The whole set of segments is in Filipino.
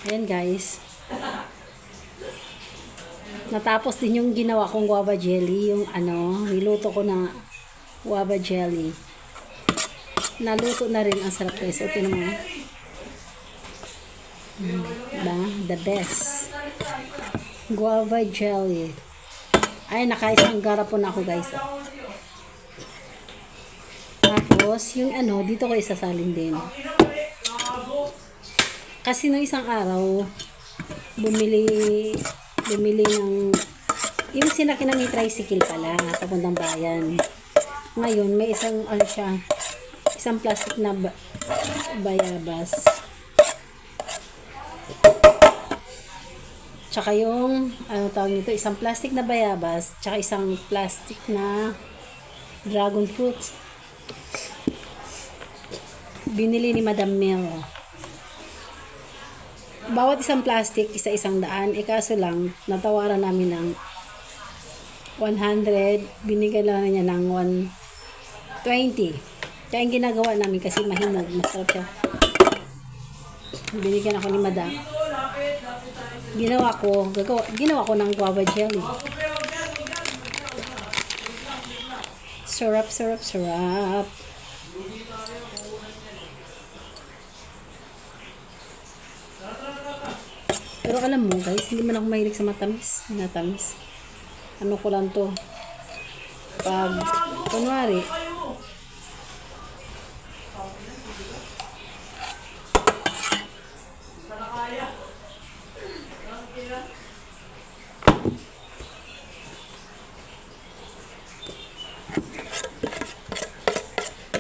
Ayan guys. Natapos din yung ginawa kong guava jelly. Yung niluto ko na guava jelly. Naluto na rin. Ang sarap guys. O, tinan mo. Diba? The best. Guava jelly. Ay, nakaisang garapon ako guys. Tapos, yung dito ko isasalin din. Kasi no isang araw, bumili ng, yung sinakyan namin tricycle pala, papuntang bayan. Ngayon, may isang plastic na bayabas. Tsaka yung, tawag nito, isang plastic na bayabas, tsaka isang plastic na dragon fruit. Binili ni Madam Mel. Bawat isang plastic, isa-100. Kaso lang, natawaran namin ng 100. Binigyan lang niya ng 120. Kaya yung ginagawa namin kasi mahinog. Masarap siya. Binigyan ako ni Madam. Ginawa ko ng guava jelly. Sarap, sarap, sarap. Pero alam mo guys, hindi man ako mahilig sa matamis. Ano ko lang to. Pag, kunwari,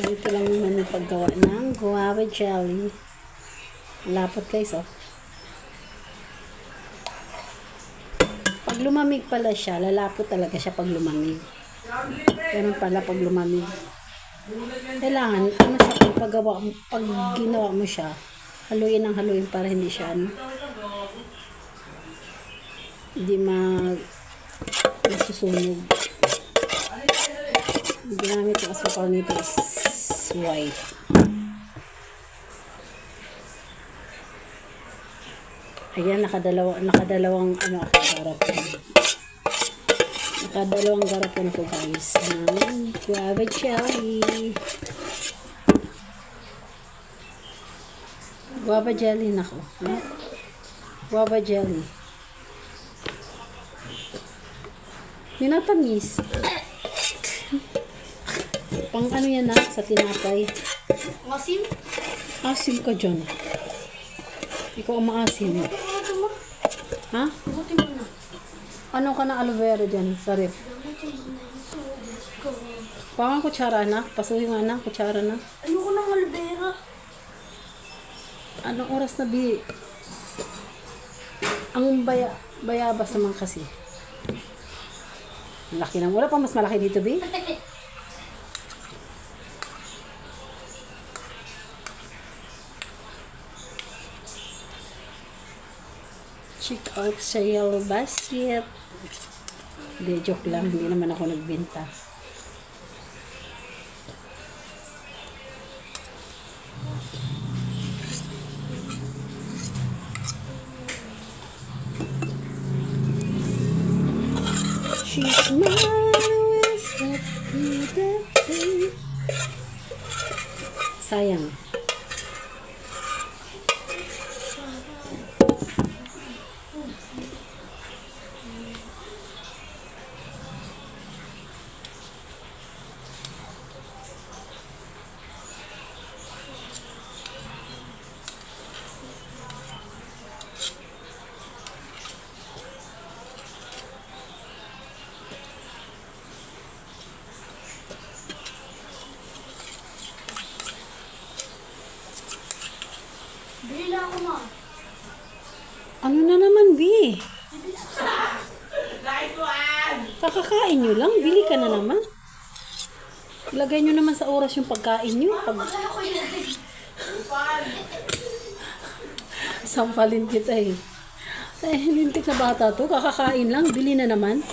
ito lang naman yung paggawa ng guava jelly. Lapot guys, oh. Pag lumamig pala siya, lalapot talaga siya pag lumamig. Pero pala pag lumamig, kailangan, siya, pag ginawa mo siya, haluin para hindi siya, hindi masusunog. Ginamit yung asukal nito is white. Ayan, nakadalawang garapon. Nakadalawang garapon ko guys ng guava jelly. Guava jelly nako. Guava jelly. Minatamis. Pang yan sa tinapay. Asim? Asim ka dyan. Ikaw ang maasim. Ha? Ano ka na aloe vera dyan sa ref? Pangang kutsara na? Pasuhin nga na, kutsara na. Ayoko ng aloe vera. Anong oras na bi? Ang bayabas naman kasi. Laki lang. Wala pa mas malaki dito, bi? Check out sa yellow basket. Hindi, joke lang. Hindi naman ako nagbenta. She's always happy that day. Sayang. Bili lang ako, ma. Ano na naman, Bi? Kakakain nyo lang. Bili ka na naman. Lagay nyo naman sa oras yung pagkain nyo. Sampalin kita eh. Lintik na bata to. Kakakain lang. Bili na naman.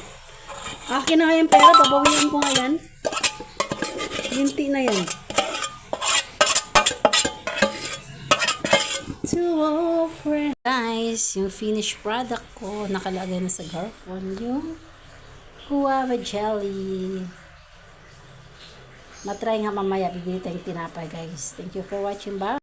Akin na nga yung pera. Babawiin ko nga yan. Lintik na yan. So, oh friend. Guys, yung finished product ko, nakalagay na sa garfon, yung guava jelly. Matry nga mamaya, bibili tayong tinapay guys. Thank you for watching. Bye!